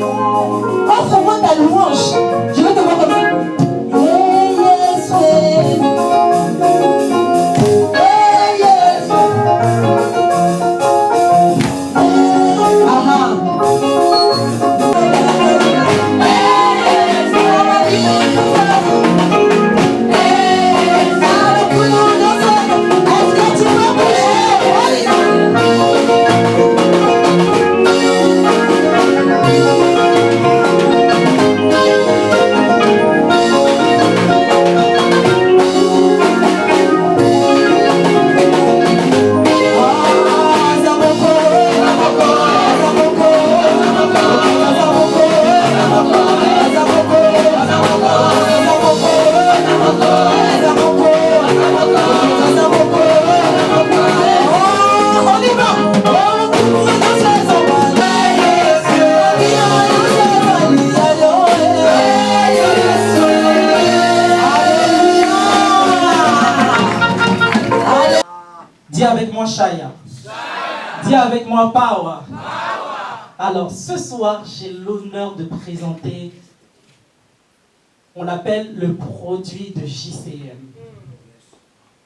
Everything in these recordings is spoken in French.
Offre-moi ta louange. Je vais te voir comme ça. Dis avec moi Shaya. Dis avec moi Power. Alors ce soir, j'ai l'honneur de présenter, on l'appelle le produit de JCM.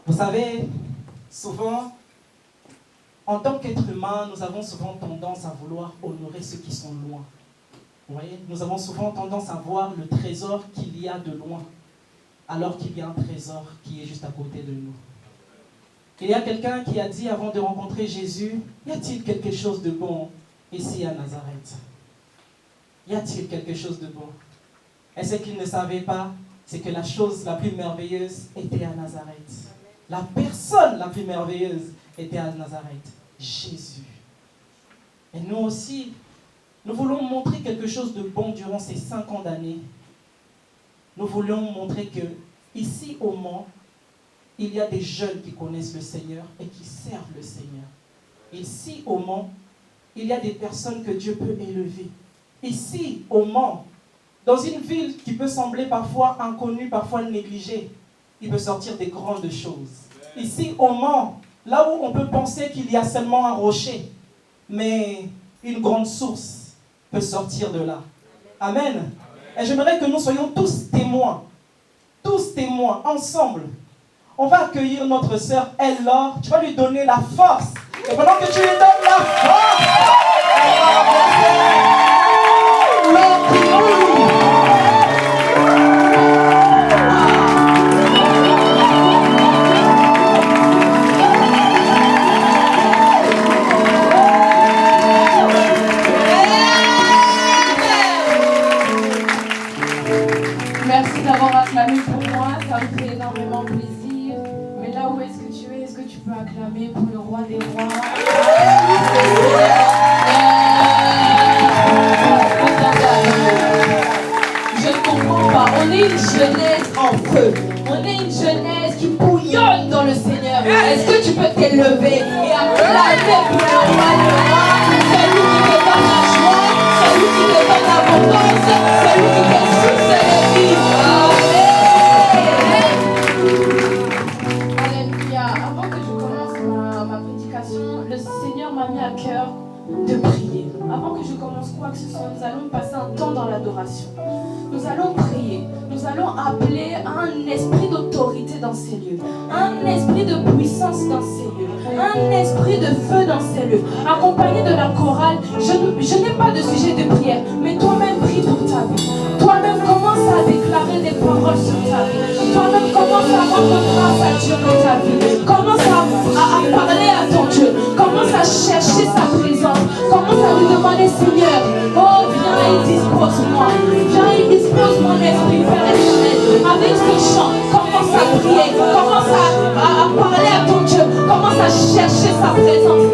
Vous savez, souvent, en tant qu'être humain, nous avons souvent tendance à vouloir honorer ceux qui sont loin. Vous voyez, nous avons souvent tendance à voir le trésor qu'il y a de loin, alors qu'il y a un trésor qui est juste à côté de nous. Il y a quelqu'un qui a dit avant de rencontrer Jésus, y a-t-il quelque chose de bon ici à Nazareth? Y a-t-il quelque chose de bon? Et ce qu'il ne savait pas, c'est que la chose la plus merveilleuse était à Nazareth. La personne la plus merveilleuse était à Nazareth, Jésus. Et nous aussi, nous voulons montrer quelque chose de bon durant ces 5 ans d'année. Nous voulons montrer que ici au Mans, il y a des jeunes qui connaissent le Seigneur et qui servent le Seigneur. Ici au Mans, il y a des personnes que Dieu peut élever. Ici au Mans, dans une ville qui peut sembler parfois inconnue, parfois négligée, il peut sortir des grandes choses. Ici au Mans, là où on peut penser qu'il y a seulement un rocher, mais une grande source peut sortir de là. Amen. Et j'aimerais que nous soyons tous témoins, ensemble. On va accueillir notre sœur Elle-Laure. Tu vas lui donner la force. Et pendant que tu lui donnes la force, elle va avancer. Merci d'avoir acclamé pour moi, ça me fait énormément plaisir. Mais là où est-ce que tu es? Est-ce que tu peux acclamer pour le roi des rois? Je ne comprends pas, on est une jeunesse en feu. On est une jeunesse qui bouillonne dans le Seigneur. Est-ce que tu peux t'élever et acclamer pour le roi des rois? Celui qui te donne la joie, celui qui te donne l'abondance, celui qui te succède. Alléluia. Avant que je commence ma prédication, le Seigneur m'a mis à cœur de prier. Avant que je commence quoi que ce soit, nous allons passer un temps dans l'adoration. Nous allons prier. Nous allons appeler un esprit d'autorité dans ces lieux, un esprit de puissance dans ces lieux, un esprit de feu dans ces lieux. Accompagné de la chorale, je n'ai pas de sujet de prière, mais toi-même prie pour ta vie. Toi-même commence à déclarer des paroles sur ta vie. Toi-même commence à rendre grâce à Dieu dans ta vie. Commence à parler à ton Dieu. Commence à chercher sa présence. Commence à lui demander, Seigneur, oh viens et dispose-moi. Viens et dispose mon esprit, Père éternel. Avec ce chant, commence à prier. Commence à parler à ton Dieu. Commence à chercher sa présence.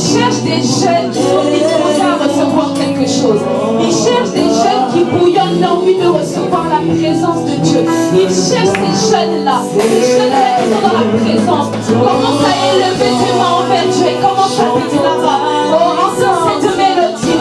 cherche des jeunes qui sont disposés à recevoir quelque chose. Il cherche des jeunes qui bouillonnent l'envie de recevoir la présence de Dieu. Il cherche ces jeunes-là qui sont dans la présence. Commence à élever tes mains envers Dieu et commence à dire là-bas. Oh, entends cette mélodie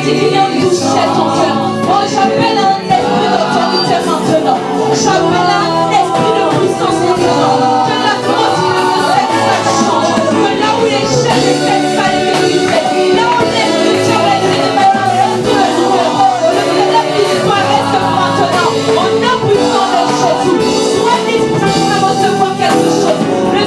qui vient toucher ton cœur. Oh, j'appelle un esprit d'autorité maintenant. J'appelle un esprit de puissance maintenant. Que l'atmosphère de cette salle change. Que là où les jeunes de cette salle étaient brisés, là où l'esprit de Dieu était de mettre un esprit de douleur, que cela disparaisse maintenant. En impuissant de Jésus, sois disponible à recevoir quelque chose. Le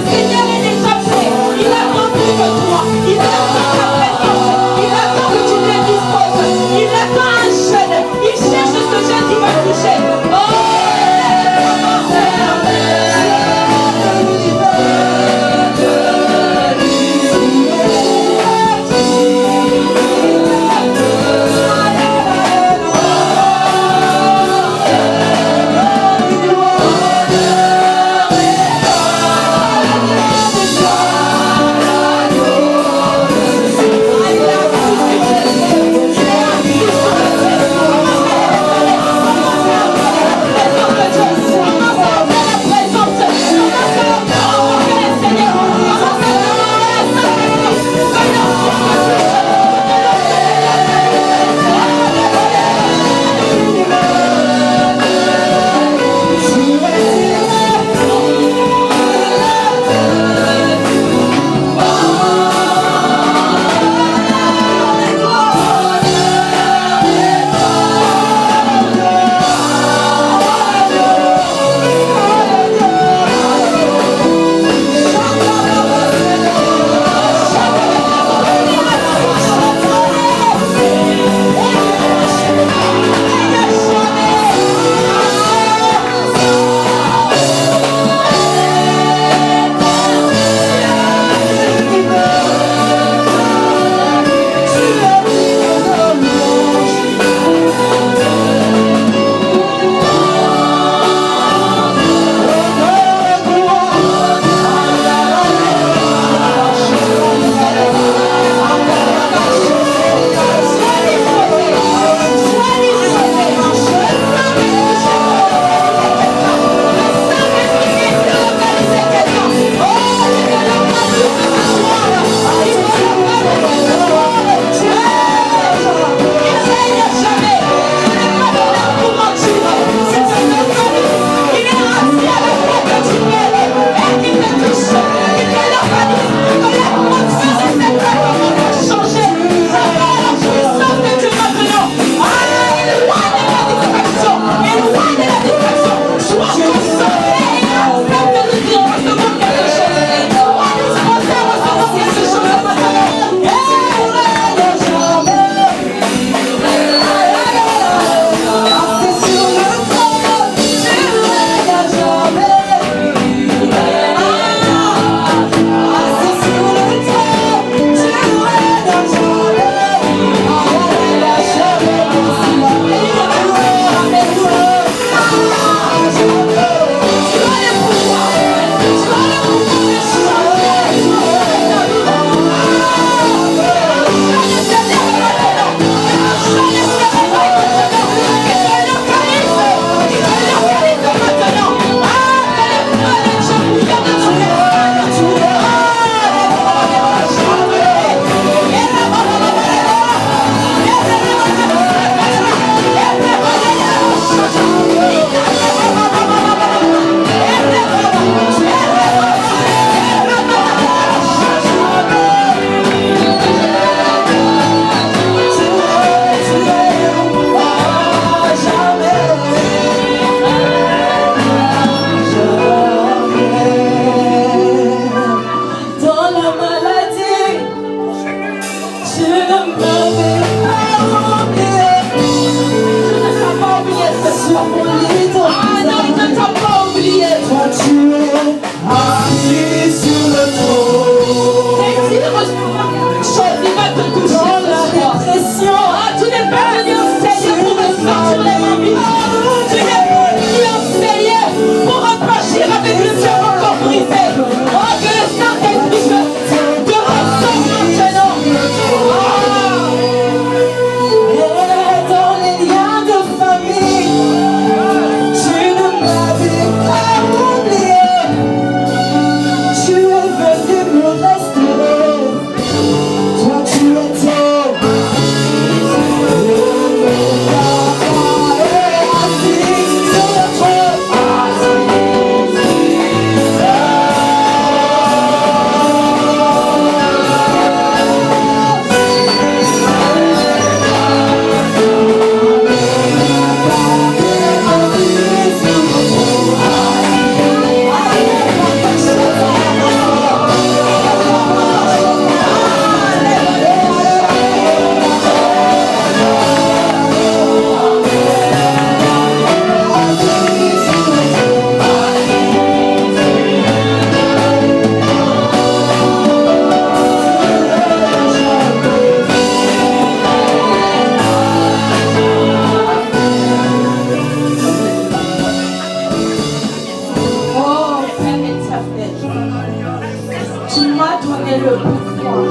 le pouvoir.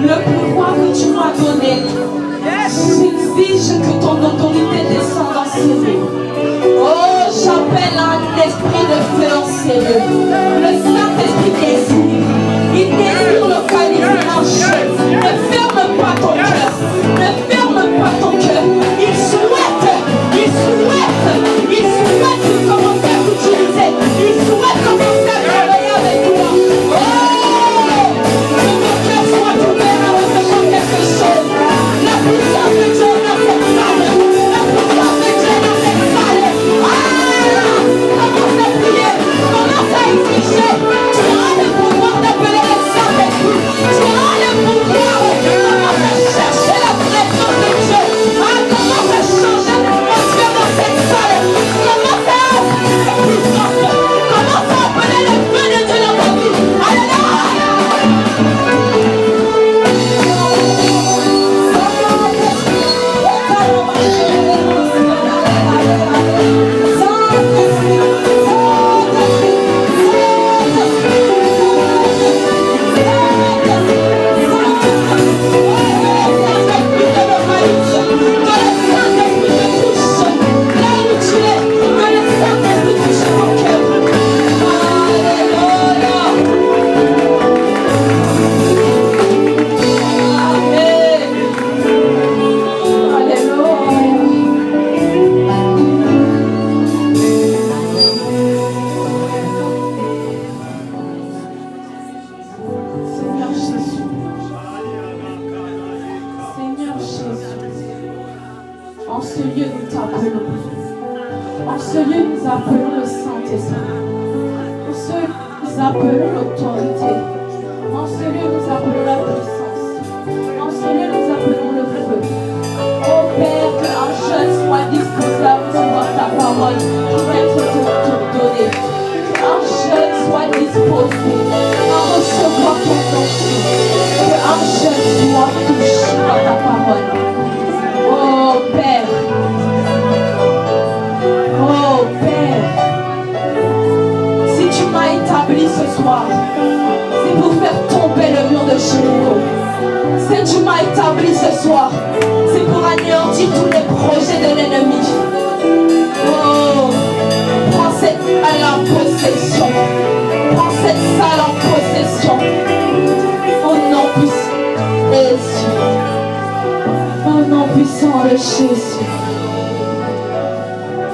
Le pouvoir que tu m'as donné. J'exige que ton autorité descende dans ces lieux. Oh, j'appelle un esprit de feu en ces lieux. Le Saint-Esprit désire. Il désire localiser un chef. Ne ferme pas ton cœur. Ne ferme pas ton cœur. Il souhaite commencer à t'utiliser. Il souhaite commencer à travailler avec toi. Oh, que ton cœur soit ouvert à recevoir quelque chose. La puissance de Dieu dans cette salle. La puissance de Dieu dans cette salle. Commence à prier. Commence à exiger. Tu as le pouvoir d'appeler le Saint-Esprit. Tu as le pouvoir. Commence à chercher la présence de Dieu. Commence à changer l'atmosphère dans cette salle. Commence à appeler le feu de Dieu dans ta vie. Alléluia. En ce lieu, nous t'appelons. En ce lieu, nous appelons le Saint-Esprit. En ce lieu, nous appelons l'autorité. En ce lieu, nous appelons la puissance. En ce lieu, nous appelons le feu. Oh Père, qu'un jeune soit disposé à recevoir ta parole qui va être donnée. Qu'un jeune soit disposé à recevoir ton onction. Qu'un jeune soit touché par ta parole. Oh Père, si tu m'as établi ce soir, c'est pour faire tomber le mur de Jéricho. Si tu m'as établi ce soir, c'est pour anéantir tous les projets de l'ennemi. Oh, prends cette salle en possession. Prends cette salle en possession. Au nom puissant de Jésus. Au nom puissant de Jésus.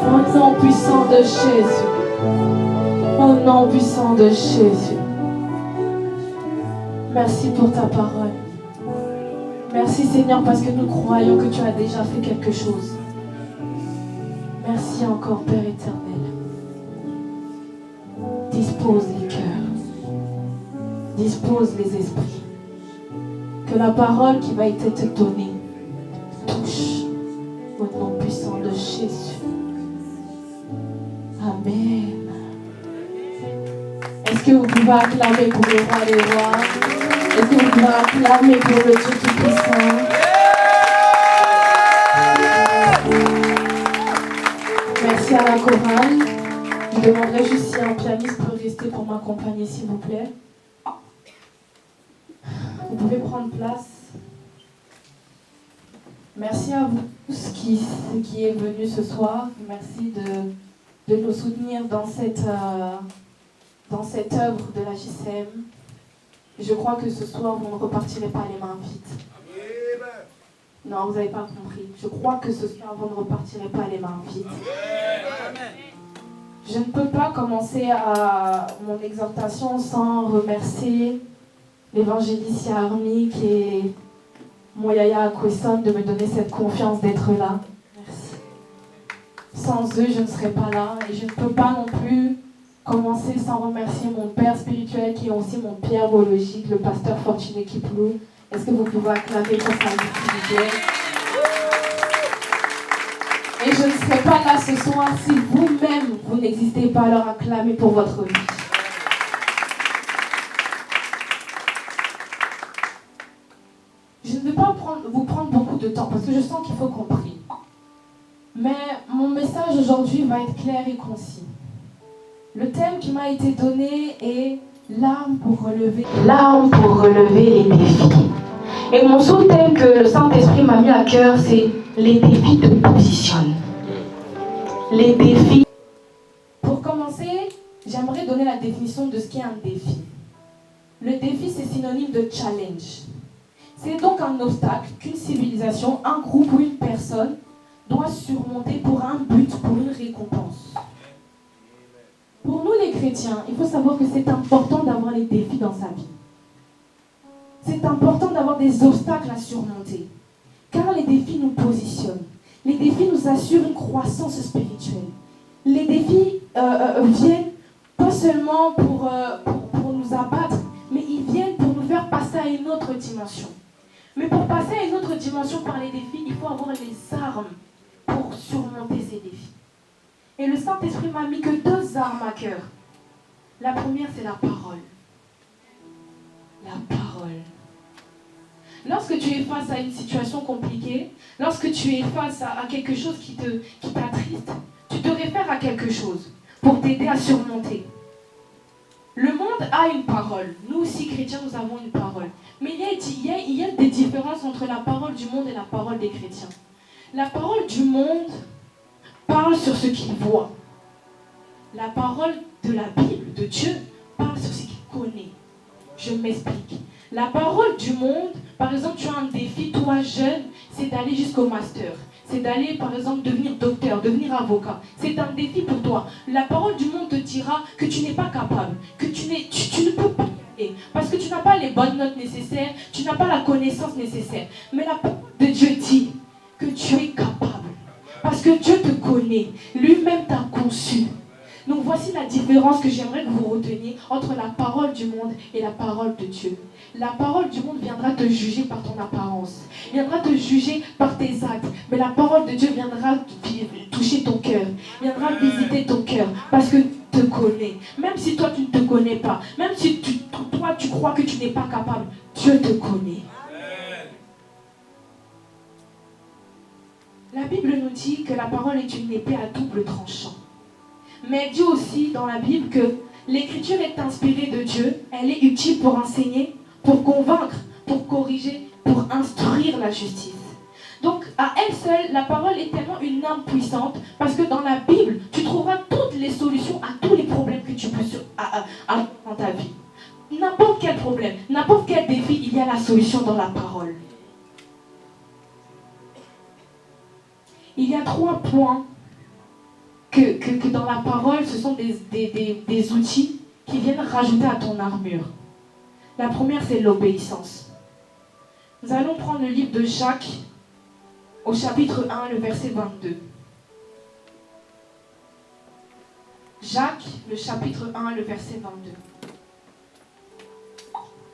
Au nom puissant de Jésus. Au nom puissant de Jésus. Merci pour ta parole. Merci Seigneur parce que nous croyons que tu as déjà fait quelque chose. Merci encore Père éternel. Dispose les cœurs. Dispose les esprits. Que la parole qui va être donnée touche au nom puissant de Jésus. Amen. Est-ce que vous pouvez acclamer pour le roi des rois? Est-ce que vous pouvez acclamer pour le Dieu Tout-Puissant? Merci à la chorale. Je demanderai juste si un pianiste peut rester pour m'accompagner, s'il vous plaît. Vous pouvez prendre place. Merci à vous tous qui est venu ce soir. Merci de nous soutenir dans cette œuvre de la JCM. Je crois que ce soir, vous ne repartirez pas les mains vides. Non, vous n'avez pas compris. Je crois que ce soir, vous ne repartirez pas les mains vides. Je ne peux pas commencer à mon exhortation sans remercier l'évangéliste Yarmik et mon Yaya Akwesson de me donner cette confiance d'être là. Merci. Sans eux, je ne serais pas là et je ne peux pas non plus commencer sans remercier mon père spirituel qui est aussi mon père biologique, le pasteur Fortuné Kiplou. Est-ce que vous pouvez acclamer pour sa vie spirituelle? Et je ne serai pas là ce soir si vous-même, vous n'existez pas à leur acclamer pour votre vie. Je ne vais pas vous prendre beaucoup de temps parce que je sens qu'il faut qu'on prie. Mais mon message aujourd'hui va être clair et concis. Le thème qui m'a été donné est L'arme pour relever les défis. Et mon sous-thème que le Saint-Esprit m'a mis à cœur, c'est les défis te positionnent. Les défis. Pour commencer, j'aimerais donner la définition de ce qu'est un défi. Le défi, c'est synonyme de challenge. C'est donc un obstacle qu'une civilisation, un groupe ou une personne doit surmonter pour un but, pour une récompense. Pour nous les chrétiens, il faut savoir que c'est important d'avoir les défis dans sa vie. C'est important d'avoir des obstacles à surmonter. Car les défis nous positionnent. Les défis nous assurent une croissance spirituelle. Les défis viennent pas seulement pour nous abattre, mais ils viennent pour nous faire passer à une autre dimension. Mais pour passer à une autre dimension par les défis, il faut avoir les armes pour surmonter ces défis. Et le Saint-Esprit m'a mis que 2 armes à cœur. La première, c'est la parole. La parole. Lorsque tu es face à une situation compliquée, lorsque tu es face à quelque chose qui t'attriste, tu te réfères à quelque chose pour t'aider à surmonter. Le monde a une parole. Nous aussi, chrétiens, nous avons une parole. Mais il y a des différences entre la parole du monde et la parole des chrétiens. La parole du monde parle sur ce qu'il voit. La parole de la Bible, de Dieu, parle sur ce qu'il connaît. Je m'explique. La parole du monde, par exemple, tu as un défi, toi jeune, c'est d'aller jusqu'au master. C'est d'aller, par exemple, devenir docteur, devenir avocat. C'est un défi pour toi. La parole du monde te dira que tu n'es pas capable, que tu ne peux pas y aller, parce que tu n'as pas les bonnes notes nécessaires, tu n'as pas la connaissance nécessaire. Mais la parole de Dieu dit que tu es capable, parce que Dieu te connaît, lui-même t'a conçu. Donc voici la différence que j'aimerais que vous reteniez entre la parole du monde et la parole de Dieu. La parole du monde viendra te juger par ton apparence, viendra te juger par tes actes, mais la parole de Dieu viendra toucher ton cœur, viendra visiter ton cœur, parce que te connaît. Même si toi tu ne te connais pas, même si toi tu crois que tu n'es pas capable, Dieu te connaît. La Bible nous dit que la parole est une épée à double tranchant. Mais elle dit aussi dans la Bible que l'écriture est inspirée de Dieu, elle est utile pour enseigner, pour convaincre, pour corriger, pour instruire la justice. Donc à elle seule, la parole est tellement une arme puissante, parce que dans la Bible, tu trouveras toutes les solutions à tous les problèmes que tu peux avoir dans ta vie. N'importe quel problème, n'importe quel défi, il y a la solution dans la parole. Il y a 3 points que dans la parole, ce sont des outils qui viennent rajouter à ton armure. La première, c'est l'obéissance. Nous allons prendre le livre de Jacques, au chapitre 1, le verset 22. Jacques, le chapitre 1, le verset 22.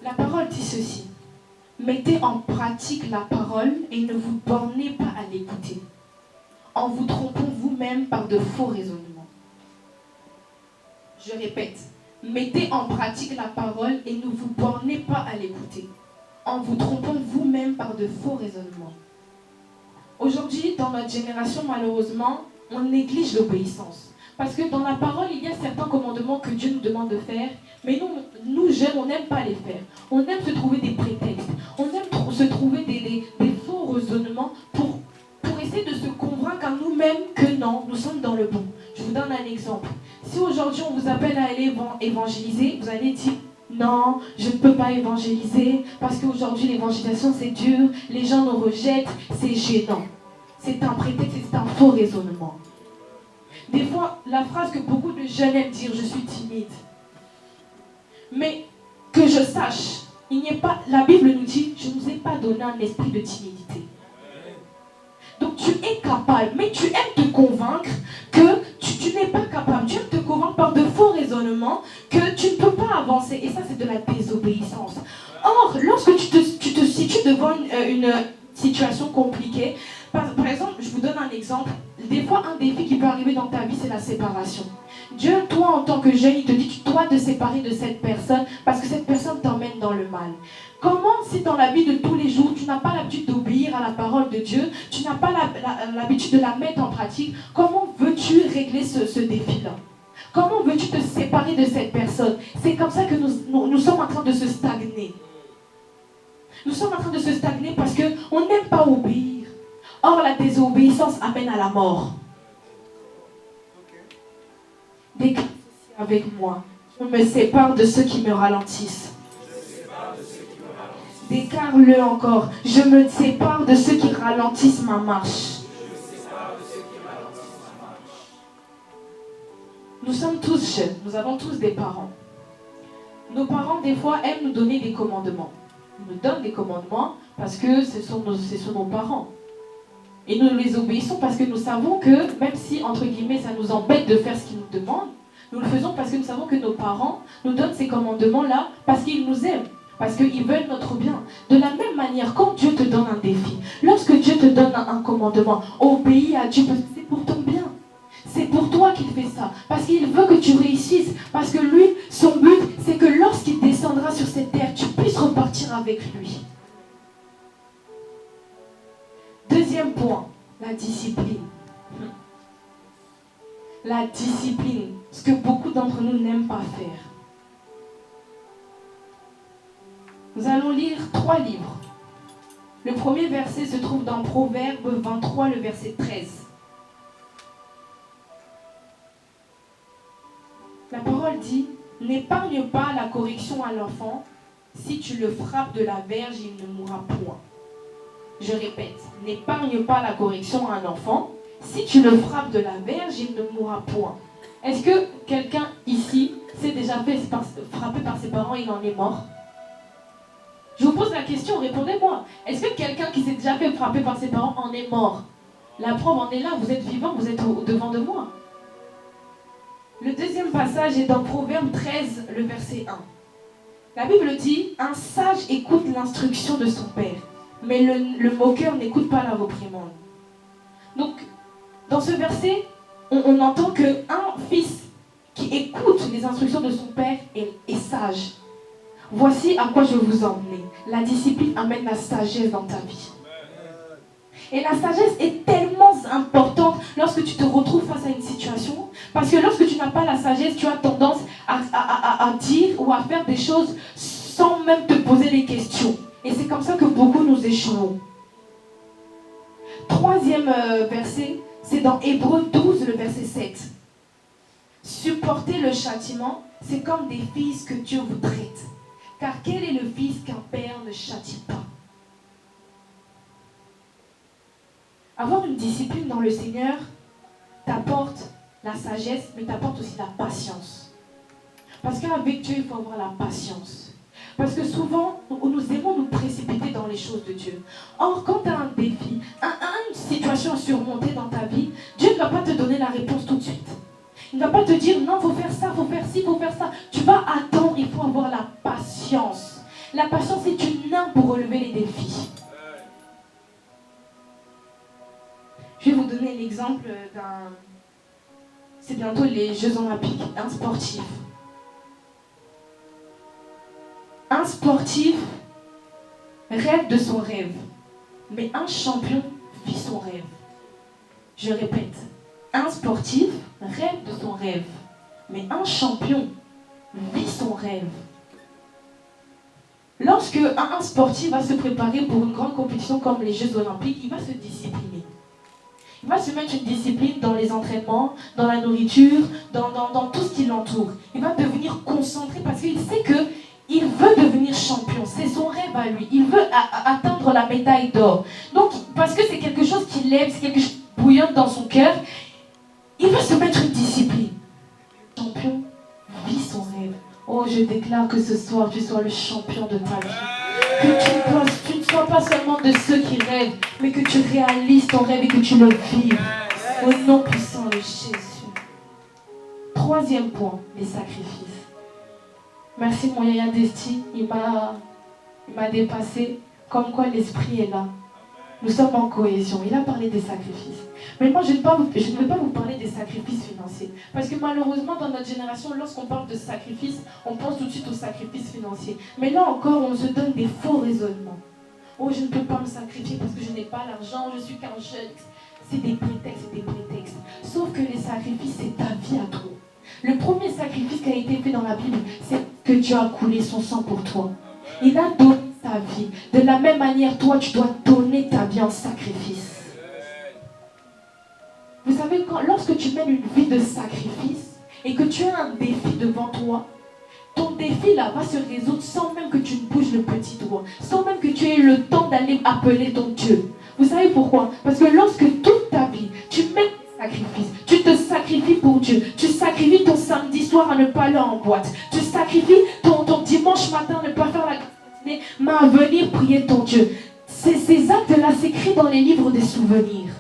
La parole dit ceci. Mettez en pratique la parole et ne vous bornez pas à l'écouter, en vous trompant vous-même par de faux raisonnements. Je répète, mettez en pratique la parole et ne vous bornez pas à l'écouter, en vous trompant vous-même par de faux raisonnements. Aujourd'hui, dans notre génération, malheureusement, on néglige l'obéissance. Parce que dans la parole, il y a certains commandements que Dieu nous demande de faire, mais nous jeunes, on n'aime pas les faire. On aime se trouver des prétextes, on aime se trouver des faux raisonnements pour essayer de se convaincre à nous-mêmes que non, nous sommes dans le bon. Je vous donne un exemple. Si aujourd'hui on vous appelle à aller évangéliser, vous allez dire non, je ne peux pas évangéliser parce qu'aujourd'hui l'évangélisation c'est dur, les gens nous rejettent, c'est gênant. C'est un prétexte, c'est un faux raisonnement. Des fois, la phrase que beaucoup de jeunes aiment dire, je suis timide. Mais que je sache, la Bible nous dit, je ne vous ai pas donné un esprit de timidité. Donc tu es capable, mais tu aimes te convaincre que tu n'es pas capable. Tu aimes te convaincre par de faux raisonnements que tu ne peux pas avancer. Et ça, c'est de la désobéissance. Or, lorsque tu te situes devant une situation compliquée, par exemple, je vous donne un exemple. Des fois, un défi qui peut arriver dans ta vie, c'est la séparation. Dieu, toi, en tant que jeune, il te dit, tu dois te séparer de cette personne parce que cette personne t'emmène dans le mal. Comment, si dans la vie de tous les jours, tu n'as pas l'habitude d'obéir à la parole de Dieu, tu n'as pas l'habitude de la mettre en pratique, comment veux-tu régler ce défi-là? Comment veux-tu te séparer séparer de cette personne. C'est comme ça que nous sommes en train de se stagner. Nous sommes en train de se stagner parce qu'on n'aime pas obéir. Or, la désobéissance amène à la mort. Déclare ceci avec moi. Je me sépare de ceux qui me ralentissent. Déclare-le encore. Je me sépare de ceux qui ralentissent ma marche. Nous sommes tous jeunes. Nous avons tous des parents. Nos parents, des fois, aiment nous donner des commandements. Ils nous donnent des commandements parce que ce sont nos parents. Et nous les obéissons parce que nous savons que, même si, entre guillemets, ça nous embête de faire ce qu'ils nous demandent, nous le faisons parce que nous savons que nos parents nous donnent ces commandements-là parce qu'ils nous aiment, parce qu'ils veulent notre bien. De la même manière, quand Dieu te donne un défi, lorsque Dieu te donne un commandement, obéis à Dieu parce que c'est pour ton bien. C'est pour toi qu'il fait ça, parce qu'il veut que tu réussisses, parce que lui, son but, c'est que lorsqu'il descendra sur cette terre, tu puisses repartir avec lui. Deuxième point, la discipline. La discipline, ce que beaucoup d'entre nous n'aiment pas faire. Nous allons lire 3 livres. Le premier verset se trouve dans Proverbe 23, le verset 13. La parole dit, « N'épargne pas la correction à l'enfant, si tu le frappes de la verge, il ne mourra point. » Je répète, « N'épargne pas la correction à un enfant, si tu le frappes de la verge, il ne mourra point. » Est-ce que quelqu'un ici s'est déjà fait frapper par ses parents et il en est mort? Je vous pose la question, répondez-moi. Est-ce que quelqu'un qui s'est déjà fait frapper par ses parents en est mort? La preuve en est là, vous êtes vivant, vous êtes au-devant de moi. Le deuxième passage est dans Proverbe 13, le verset 1. La Bible dit, « Un sage écoute l'instruction de son père, mais le moqueur n'écoute pas la réprimande. » Donc, dans ce verset, on entend qu'un fils qui écoute les instructions de son père est sage. Voici à quoi je veux vous emmener. La discipline amène la sagesse dans ta vie. Et la sagesse est tellement importante lorsque tu te retrouves face à une situation. Parce que lorsque tu n'as pas la sagesse, tu as tendance à dire ou à faire des choses sans même te poser des questions. Et c'est comme ça que beaucoup nous échouons. Troisième verset, c'est dans Hébreux 12, le verset 7. Supporter le châtiment, c'est comme des fils que Dieu vous traite. Car quel est le fils qu'un père ne châtie pas? Avoir une discipline dans le Seigneur t'apporte la sagesse, mais t'apporte aussi la patience. Parce qu'avec Dieu, il faut avoir la patience. Parce que souvent, nous aimons nous précipiter dans les choses de Dieu. Or, quand tu as un défi, une situation à surmonter dans ta vie, Dieu ne va pas te donner la réponse tout de suite. Il ne va pas te dire, non, il faut faire ça, il faut faire ci, il faut faire ça. Tu vas attendre, il faut avoir la patience. La patience est une arme pour relever les défis. Je vais vous donner l'exemple d'un... C'est bientôt les Jeux Olympiques. Un sportif. Un sportif rêve de son rêve. Mais un champion vit son rêve. Je répète. Un sportif rêve de son rêve. Mais un champion vit son rêve. Lorsque un sportif va se préparer pour une grande compétition comme les Jeux Olympiques, il va se discipliner. Il va se mettre une discipline dans les entraînements, dans la nourriture, dans tout ce qui l'entoure. Il va devenir concentré parce qu'il sait qu'il veut devenir champion. C'est son rêve à lui. Il veut atteindre la médaille d'or. Donc, parce que c'est quelque chose qui l'aime, c'est quelque chose qui bouillonne dans son cœur, il veut se mettre une discipline. Le champion vit son rêve. Oh, je déclare que ce soir, tu sois le champion de ta vie. Que tu ne sois pas seulement de ceux qui rêvent, mais que tu réalises ton rêve et que tu le vives. Au nom puissant de Jésus. Troisième point, les sacrifices. Merci mon Yaya Desti, il m'a dépassé, comme quoi l'esprit est là. Nous sommes en cohésion. Il a parlé des sacrifices. Mais moi, je ne vais pas vous parler des sacrifices financiers. Parce que malheureusement, dans notre génération, lorsqu'on parle de sacrifices, on pense tout de suite aux sacrifices financiers. Mais là encore, on se donne des faux raisonnements. Oh, je ne peux pas me sacrifier parce que je n'ai pas l'argent, je suis qu'un jeune. C'est des prétextes, c'est des prétextes. Sauf que les sacrifices, c'est ta vie à toi. Le premier sacrifice qui a été fait dans la Bible, c'est que Dieu a coulé son sang pour toi. Il a donné ta vie. De la même manière, toi, tu dois donner ta vie en sacrifice. Vous savez, lorsque tu mènes une vie de sacrifice et que tu as un défi devant toi, ton défi là va se résoudre sans même que tu ne bouges le petit doigt, sans même que tu aies le temps d'aller appeler ton Dieu. Vous savez pourquoi? Parce que lorsque toute ta vie, tu mets des sacrifices, tu te sacrifies pour Dieu, tu sacrifies ton samedi soir à ne pas aller en boîte, tu sacrifies ton dimanche matin à ne pas faire la matinée, mais à venir prier ton Dieu. Ces actes-là s'écrivent dans les livres des souvenirs.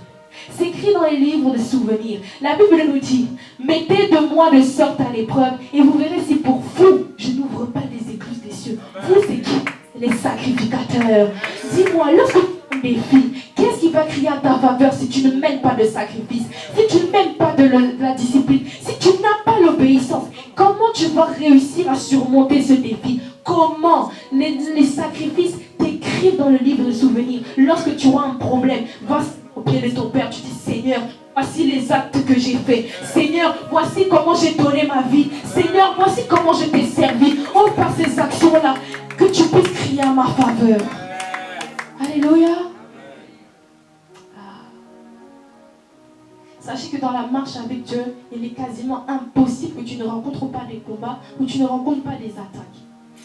C'est écrit dans les livres de souvenirs. La Bible nous dit, mettez de moi de sorte à l'épreuve et vous verrez si pour vous, je n'ouvre pas les écluses des cieux. Vous, c'est qui? Les sacrificateurs. Dis-moi, lorsque tu as un défi, qu'est-ce qui va crier à ta faveur si tu ne mènes pas de sacrifice, si tu ne mènes pas de la discipline, si tu n'as pas l'obéissance? Comment tu vas réussir à surmonter ce défi? Comment? Les sacrifices t'écrivent dans le livre de souvenirs. Lorsque tu auras un problème, va au pied de ton Père, tu dis, Seigneur, voici les actes que j'ai faits. Seigneur, voici comment j'ai donné ma vie. Seigneur, voici comment je t'ai servi. Oh, par ces actions-là, que tu puisses crier à ma faveur. Alléluia. Sachez que dans la marche avec Dieu, il est quasiment impossible que tu ne rencontres pas des combats ou tu ne rencontres pas des attaques.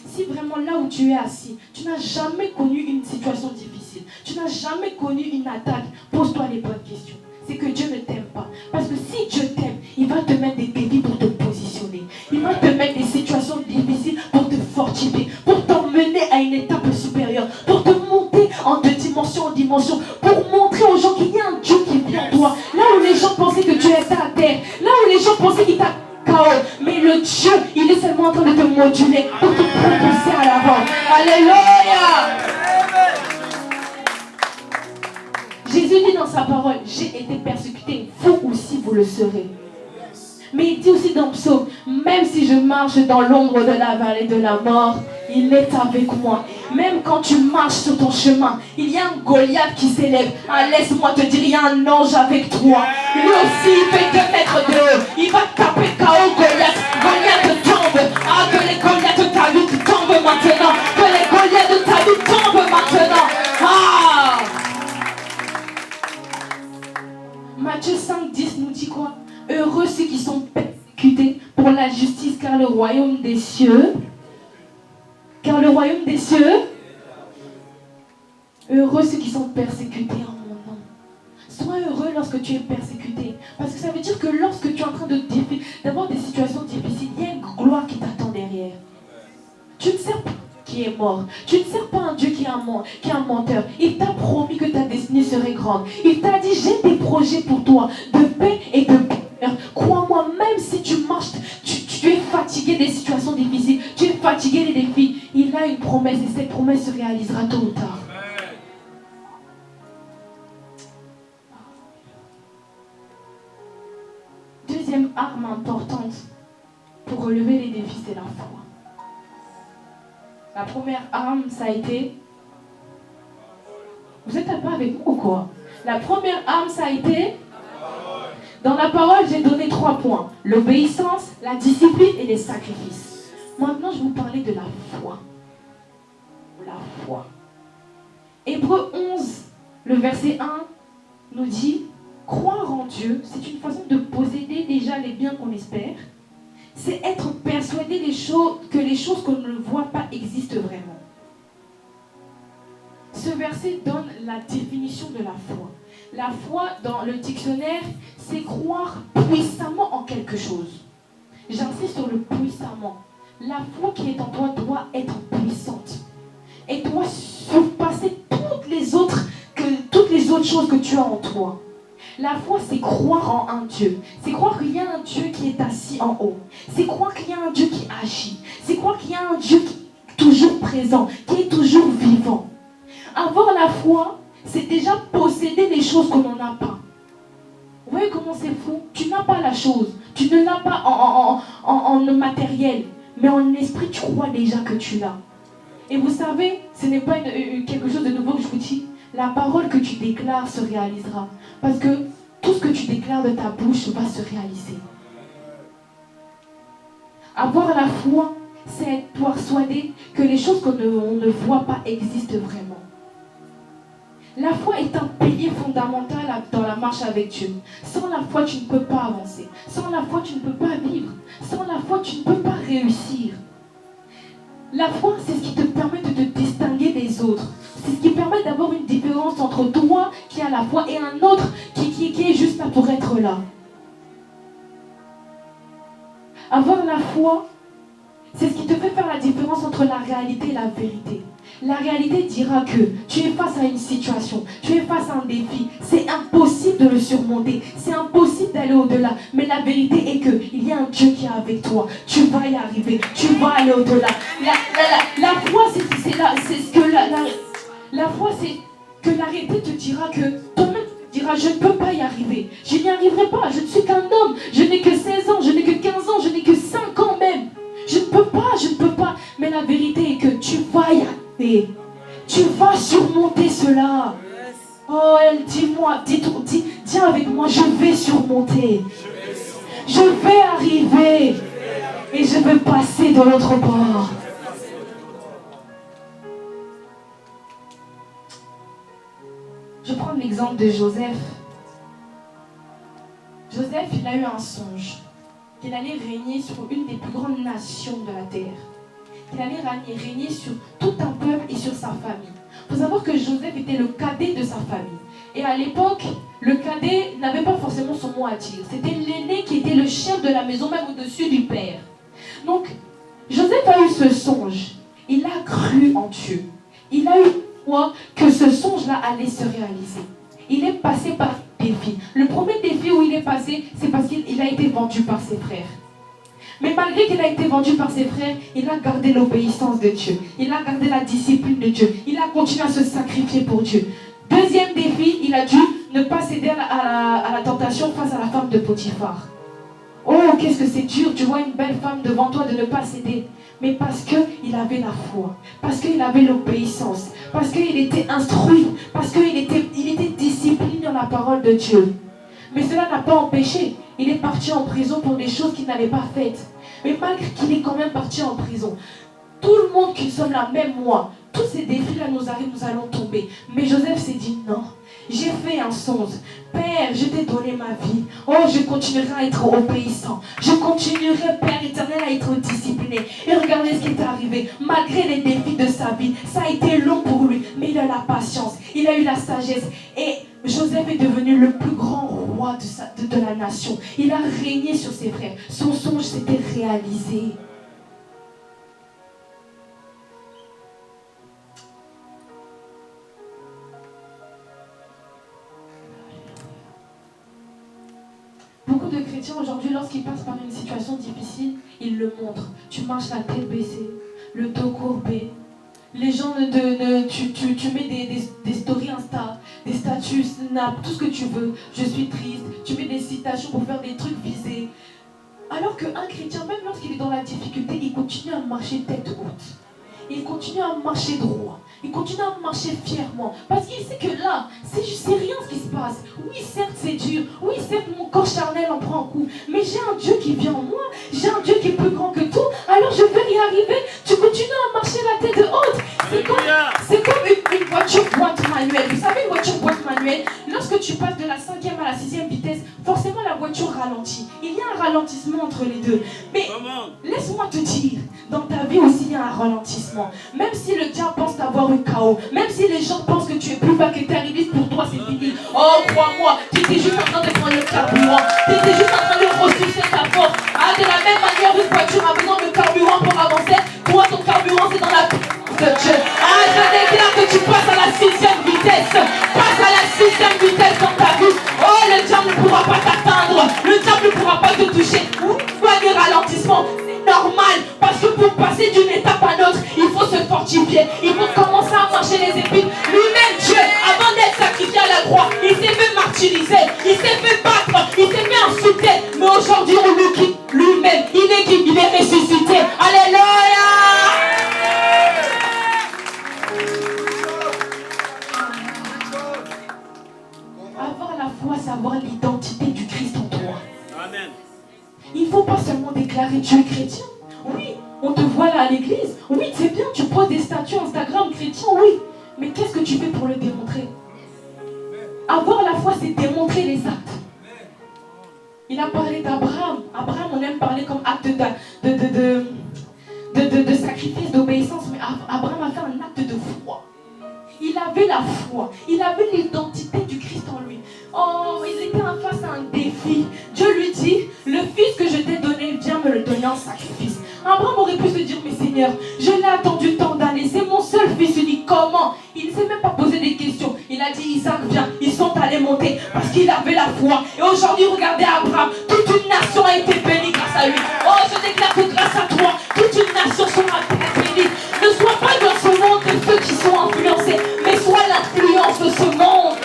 Si vraiment là où tu es assis, tu n'as jamais connu une situation difficile, tu n'as jamais connu une attaque, pose-toi les bonnes questions. C'est que Dieu ne t'aime pas. Parce que si Dieu t'aime, il va te mettre des défis pour te positionner. Il va te mettre des situations difficiles pour te fortifier, pour t'emmener à une étape supérieure, pour te monter de dimension en dimension, pour montrer aux gens qu'il y a un Dieu qui vit en toi. Là où les gens pensaient que tu étais à terre, là où les gens pensaient qu'il t'a chaos, mais le Dieu, il est seulement en train de te moduler pour te propulser à l'avant. Alléluia. Jésus dit dans sa parole, j'ai été persécuté, vous aussi vous le serez. Mais il dit aussi dans Psaume, même si je marche dans l'ombre de la vallée de la mort, il est avec moi. Même quand tu marches sur ton chemin, il y a un Goliath qui s'élève. Ah, laisse-moi te dire, il y a un ange avec toi. Lui aussi, il fait 2 mètres de haut. Il va taper KO Goliath. Goliath tombe. Ah, que les Goliaths de ta vie tombent maintenant. Que les Goliaths de ta vie tombent maintenant. Ah! Matthieu 5:10 nous dit quoi? Heureux ceux qui sont persécutés pour la justice, car le royaume des cieux, heureux ceux qui sont persécutés en mon nom. Sois heureux lorsque tu es persécuté. Parce que ça veut dire que lorsque tu es en train d'avoir des situations difficiles, il y a une gloire qui t'attend derrière. Tu ne sers pas un Dieu qui est mort. Tu ne sers pas un Dieu qui est un menteur. Il t'a promis que ta destinée serait grande. Il t'a dit, j'ai des projets pour toi, de paix et de bonheur. Crois-moi, même si tu marches, tu es fatigué des situations difficiles, tu es fatigué des défis, il a une promesse et cette promesse se réalisera tôt ou tard. Deuxième arme importante pour relever les défis, c'est la foi. La première arme, ça a été... Vous êtes pas avec moi ou quoi? La première arme, ça a été... Dans la parole, j'ai donné 3 points. L'obéissance, la discipline et les sacrifices. Maintenant, je vais vous parler de la foi. La foi. Hébreux 11, le verset 1, nous dit, croire en Dieu, c'est une façon de posséder déjà les biens qu'on espère. C'est être persuadé que les choses qu'on ne voit pas existent vraiment. Ce verset donne la définition de la foi. La foi, dans le dictionnaire, c'est croire puissamment en quelque chose. J'insiste sur le puissamment. La foi qui est en toi doit être puissante. Et doit surpasser toutes les autres choses que tu as en toi. La foi, c'est croire en un Dieu. C'est croire qu'il y a un Dieu qui est assis en haut. C'est croire qu'il y a un Dieu qui agit. C'est croire qu'il y a un Dieu qui est toujours présent, qui est toujours vivant. Avoir la foi, c'est déjà posséder les choses que l'on n'a pas. Vous voyez comment c'est fou? Tu n'as pas la chose. Tu ne l'as pas en matériel. Mais en esprit, tu crois déjà que tu l'as. Et vous savez, ce n'est pas quelque chose de nouveau que je vous dis. La parole que tu déclares se réalisera. Parce que tout ce que tu déclares de ta bouche va se réaliser. Avoir la foi, c'est être persuadé que les choses qu'on ne voit pas existent vraiment. La foi est un pilier fondamental dans la marche avec Dieu. Sans la foi, tu ne peux pas avancer. Sans la foi, tu ne peux pas vivre. Sans la foi, tu ne peux pas réussir. La foi, c'est ce qui te permet de te distinguer des autres. C'est ce qui permet d'avoir une différence entre toi qui a la foi et un autre qui est juste là pour être là. Avoir la foi, c'est ce qui te fait faire la différence entre la réalité et la vérité. La réalité dira que tu es face à une situation, tu es face à un défi. C'est impossible de le surmonter, c'est impossible d'aller au-delà. Mais la vérité est qu'il y a un Dieu qui est avec toi. Tu vas y arriver, tu vas aller au-delà. La foi, c'est ce que la foi, c'est que la réalité te dira que toi-même tu diras, je ne peux pas y arriver. Je n'y arriverai pas, je ne suis qu'un homme. Je n'ai que 16 ans, je n'ai que 15 ans, je n'ai que 5 ans même. Je ne peux pas. Mais la vérité est que tu vas y arriver. Tu vas surmonter cela. Oh, dis-moi, dis avec moi, je vais surmonter. Je vais arriver. Et je vais passer de l'autre bord. Je prends l'exemple de Joseph. Joseph, il a eu un songe. Qu'il allait régner sur une des plus grandes nations de la terre. Qu'il allait régner sur tout un peuple et sur sa famille. Il faut savoir que Joseph était le cadet de sa famille. Et à l'époque, le cadet n'avait pas forcément son mot à dire. C'était l'aîné qui était le chef de la maison, même au-dessus du père. Donc, Joseph a eu ce songe. Il a cru en Dieu. Il a eu foi que ce songe-là allait se réaliser. Il est passé par défi. Le premier défi où il est passé, c'est parce qu'il a été vendu par ses frères. Mais malgré qu'il a été vendu par ses frères, il a gardé l'obéissance de Dieu. Il a gardé la discipline de Dieu. Il a continué à se sacrifier pour Dieu. Deuxième défi, il a dû ne pas céder à la tentation face à la femme de Potiphar. Oh, qu'est-ce que c'est dur, tu vois une belle femme devant toi de ne pas céder. Mais parce qu'il avait la foi, parce qu'il avait l'obéissance, parce qu'il était instruit, parce qu'il était discipliné dans la parole de Dieu. Mais cela n'a pas empêché. Il est parti en prison pour des choses qu'il n'avait pas faites. Mais malgré qu'il est quand même parti en prison, tout le monde qui sommes là, même moi, tous ces défis-là nous arrivent, nous allons tomber. Mais Joseph s'est dit non. J'ai fait un songe. Père, je t'ai donné ma vie. Oh, je continuerai à être obéissant. Je continuerai, Père éternel, à être discipliné. Et regardez ce qui est arrivé. Malgré les défis de sa vie, ça a été long pour lui. Mais il a la patience. Il a eu la sagesse. Et Joseph est devenu le plus grand roi de la nation. Il a régné sur ses frères. Son songe s'était réalisé. Beaucoup de chrétiens aujourd'hui, lorsqu'ils passent par une situation difficile, ils le montrent. Tu marches la tête baissée, le dos courbé. Les gens, tu mets des stories Insta, des statuts Snap, tout ce que tu veux. Je suis triste. Tu mets des citations pour faire des trucs visés. Alors qu'un chrétien, même lorsqu'il est dans la difficulté, il continue à marcher tête haute. Il continue à marcher droit. Il continue à marcher fièrement. Parce qu'il sait que là, c'est rien ce qui se passe. Oui, certes, c'est dur. Oui, certes, mon corps charnel en prend un coup. Mais j'ai un Dieu qui vit en moi. J'ai un Dieu qui est plus grand que tout. Alors je vais y arriver. Tu continues à marcher la tête haute. C'est comme une voiture boîte manuelle. Vous savez, une voiture boîte manuelle, lorsque tu passes de la 5e à la 6e vitesse, forcément la voiture ralentit. Il y a un ralentissement entre les deux. Mais laisse-moi te dire, dans ta vie aussi, il y a un ralentissement. Même si le diable pense t'avoir eu KO, même si les gens pensent que tu es plus bas que t'arrives, pour toi c'est fini. Oh, crois-moi, tu étais juste en train de prendre le carburant. Tu étais juste en train de ressourcer ta force. Ah, de la même manière, une voiture a besoin de carburant pour avancer. Toi, ton carburant, c'est dans la de Dieu. Ah, je déclare que tu passes à la 6e vitesse. Passe à la 6e vitesse dans ta vie. Oh, le diable ne pourra pas t'atteindre. Le diable ne pourra pas te toucher. Oui, des ralentissements. Normal, parce que pour passer d'une étape à l'autre, il faut se fortifier, il faut commencer à marcher les épines. Lui-même, Dieu, avant d'être sacrifié à la croix, il s'est fait martyriser, il s'est fait battre, il s'est fait insulter. Mais aujourd'hui, on le quitte lui-même. Il est qui? Il est ressuscité. Alléluia! Avoir la foi, c'est avoir l'identité du Christ en toi. Amen. Il ne faut pas seulement déclarer Dieu est chrétien. On te voit là à l'église. Oui, c'est bien, tu poses des statuts Instagram chrétiens, oui. Mais qu'est-ce que tu fais pour le démontrer? Avoir la foi, c'est démontrer les actes. Il a parlé d'Abraham. Abraham, on aime parler comme acte de sacrifice, d'obéissance. Mais Abraham a fait un acte de foi. Il avait la foi. Il avait l'identité du Christ en lui. Oh, il était en face à un défi. Dieu lui dit, le fils que je t'ai donné, viens me le donner en sacrifice. Abraham aurait pu se dire, mais Seigneur, je l'ai attendu tant d'années. C'est mon seul fils unique. Comment? Il ne s'est même pas posé des questions. Il a dit, Isaac, viens. Ils sont allés monter parce qu'il avait la foi. Et aujourd'hui, regardez Abraham. Toute une nation a été bénie grâce à lui. Oh, je déclare que grâce à toi, toute une nation sera bénie. Ne sois pas dans ce monde de ceux qui sont influencés, mais sois l'influence de ce monde.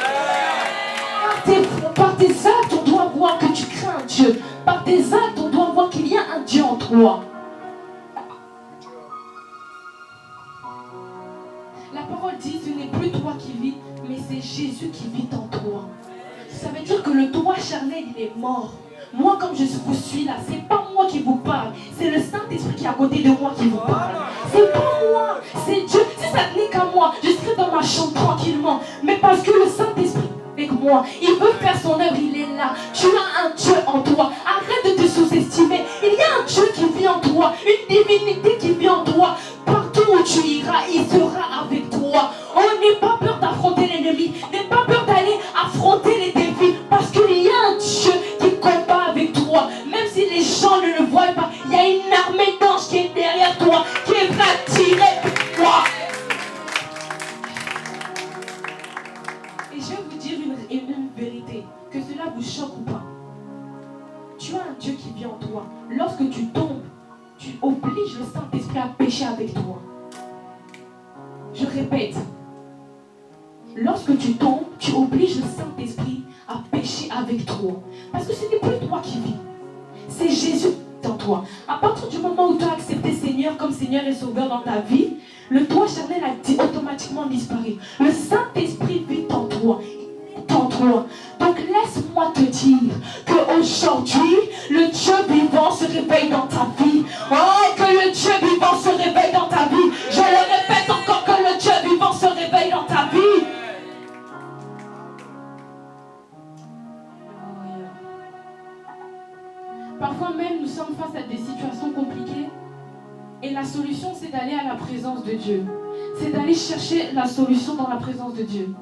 Par tes actes, on doit voir que tu crains un Dieu. Par tes actes, on doit voir qu'il y a un Dieu en toi. La parole dit, ce n'est plus toi qui vis, mais c'est Jésus qui vit en toi. Ça veut dire que le toi charnel, il est mort. Moi, comme je vous suis là, c'est pas moi qui vous parle. C'est le Saint-Esprit qui est à côté de moi qui vous parle. C'est pas moi, c'est Dieu. Si ça tenait qu'à moi, je serais dans ma chambre tranquillement. Mais parce que le Saint-Esprit est avec moi, il veut faire son œuvre, il est là. Tu as un Dieu en toi. Arrête de te sous-estimer. Il y a un Dieu qui vit en toi, une divinité qui vit en toi. Partout où tu iras, il sera avec toi. Oh, n'aie pas peur d'affronter l'ennemi. N'aie pas peur d'aller affronter les défis. Parce qu'il y a un Dieu qui combat avec toi. Même si les gens ne le voient pas, il y a une armée d'anges qui est derrière toi, qui est prête à tirer pour toi. Et je vais vous dire une vérité, que cela vous choque ou pas. Tu as un Dieu qui vit en toi. Lorsque tu tombes, tu obliges le Saint-Esprit à pécher avec toi. Je répète. Lorsque tu tombes, tu obliges le Saint-Esprit à pécher avec toi. Parce que ce n'est plus toi qui vis. C'est Jésus en toi. À partir du moment où tu as accepté Seigneur comme Seigneur et Sauveur dans ta vie, le toi charnel a automatiquement disparu. Le Saint-Esprit vit en toi. Il est en toi. Donc laisse-moi te dire qu'aujourd'hui, le Dieu vivant se réveille dans ta vie. Oh, que le Dieu vivant se réveille dans ta vie. Je le répète encore, que le Dieu vivant se réveille dans ta vie. Parfois même, nous sommes face à des situations compliquées. Et la solution, c'est d'aller à la présence de Dieu. C'est d'aller chercher la solution dans la présence de Dieu.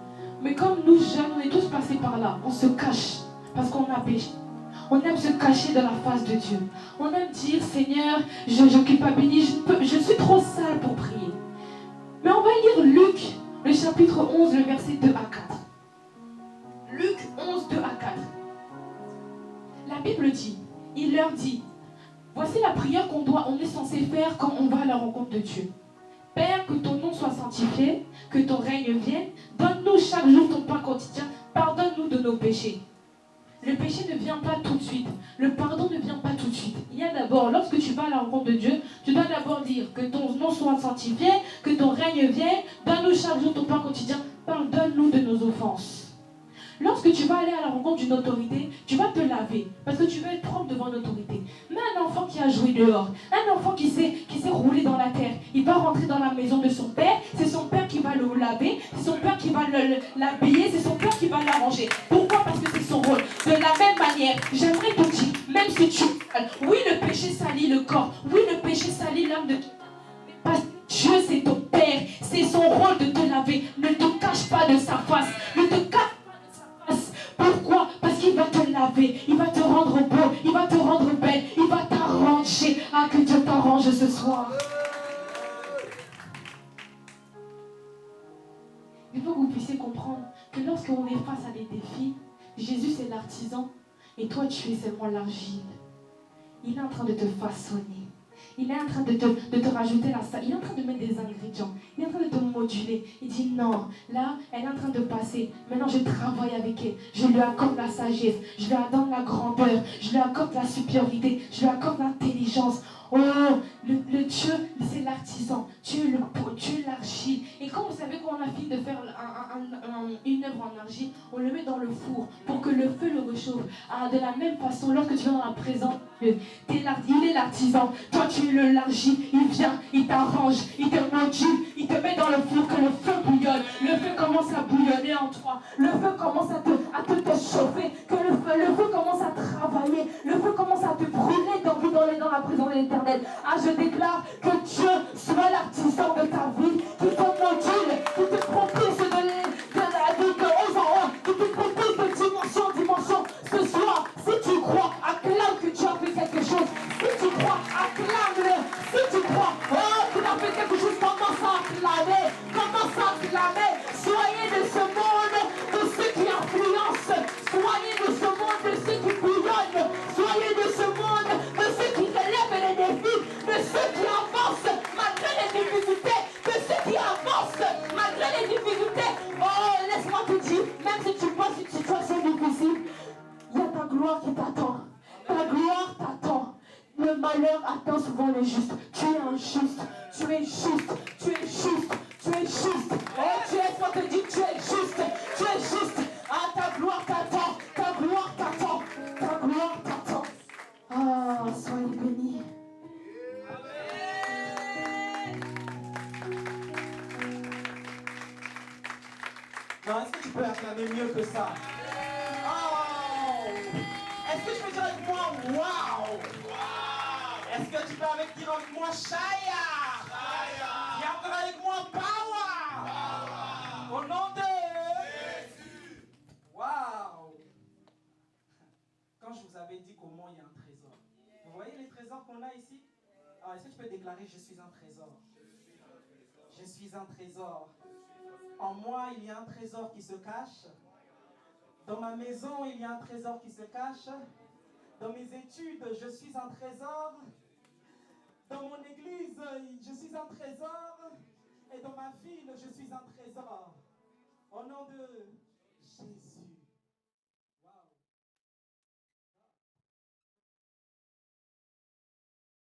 Mais comme nous, jeunes, on est tous passés par là. On se cache parce qu'on a péché. On aime se cacher de la face de Dieu. On aime dire, Seigneur, je culpabilise, je suis trop sale pour prier. Mais on va lire Luc, le chapitre 11, le verset 2 à 4. Luc 11, 2 à 4. La Bible dit, il leur dit, voici la prière on est censé faire quand on va à la rencontre de Dieu. Père, que ton nom soit sanctifié, que ton règne vienne, donne-nous chaque jour ton pain quotidien, pardonne-nous de nos péchés. Le péché ne vient pas tout de suite, le pardon ne vient pas tout de suite. Il y a d'abord, lorsque tu vas à la rencontre de Dieu, tu dois d'abord dire que ton nom soit sanctifié, que ton règne vienne, donne-nous chaque jour ton pain quotidien, pardonne-nous de nos offenses. Lorsque tu vas aller à la rencontre d'une autorité, tu vas te laver parce que tu veux être propre devant l'autorité. Mais un enfant qui a joué dehors, un enfant qui s'est roulé dans la terre, il va rentrer dans la maison de son père, c'est son père qui va le laver, c'est son père qui va l'habiller, c'est son père qui va l'arranger. Pourquoi? Parce que c'est son rôle. De la même manière, j'aimerais te dire, même si tu... Oui, le péché salit le corps, oui, le péché salit l'âme de... Parce que Dieu, c'est ton père, c'est son rôle de te laver. Ne te cache pas de sa face, ne te cache. Pourquoi? Parce qu'il va te laver, il va te rendre beau, il va te rendre belle, il va t'arranger. Ah, que Dieu t'arrange ce soir. Il faut que vous puissiez comprendre que lorsqu'on est face à des défis, Jésus c'est l'artisan et toi tu es seulement l'argile. Il est en train de te façonner. Il est en train de te rajouter la salle. Il est en train de mettre des ingrédients. Il est en train de te moduler. Il dit non, là, elle est en train de passer. Maintenant, je travaille avec elle. Je lui accorde la sagesse. Je lui accorde la grandeur. Je lui accorde la supériorité. Je lui accorde l'intelligence. Oh, le Dieu, c'est l'artisan. Dieu est l'argile. Et quand vous savez qu'on a fini de faire une œuvre en l'argile, on le met dans le four pour que le feu le réchauffe. Ah, de la même façon, lorsque tu viens dans la présence de Dieu, il est l'artisan, toi tu es l'argile, il vient, il t'arrange, il te module, il te met dans le four, que le feu bouillonne, le feu commence à bouillonner en toi, le feu commence à te chauffer, que le feu commence à travailler, le feu commence à te brûler dans la présence de l'Éternel. Ah, je déclare que Dieu soit l'artisan de ta vie, qui te module, qui te propulse de haut en haut, qui te propulse de dimension en dimension. Ce soir, si tu crois, acclame que tu as fait quelque chose. Si tu crois, acclame-le. Si tu crois, oh, tu as fait quelque chose, commence à acclamer. Commence à acclamer. Soyez de ce monde, de ceux qui influencent. Soyez de ce monde, de ceux qui bouillonnent. Soyez de ce monde, de ceux qui relèvent les défis, de ceux qui avancent malgré les difficultés, de ceux qui avancent malgré les difficultés. Oh, laisse-moi te dire, même si tu passes une situation difficile, il y a ta gloire qui t'attend. Ta gloire t'attend. Le malheur attend souvent les justes. Tu es injuste. Tu es juste. Tu es juste. Tu es juste. Oh, tu es, moi te dire, tu es juste. Tu es juste. Ah, ta gloire t'attend. Ta gloire t'attend. Ta gloire t'attend. Ah, soyez bénis. Non, est-ce que tu peux acclamer mieux que ça? Oh! Est-ce que tu peux dire avec moi wow? Est-ce que tu peux dire avec moi Shaya? Dis encore avec moi power? Au nom de Jésus. Wow! Quand je vous avais dit qu'au monde il y a un trésor, vous voyez les trésors qu'on a ici? Alors, est-ce que tu peux déclarer je suis un trésor? Je suis un trésor. En moi, il y a un trésor qui se cache. Dans ma maison, il y a un trésor qui se cache. Dans mes études, je suis un trésor. Dans mon église, je suis un trésor. Et dans ma ville, je suis un trésor. Au nom de Jésus.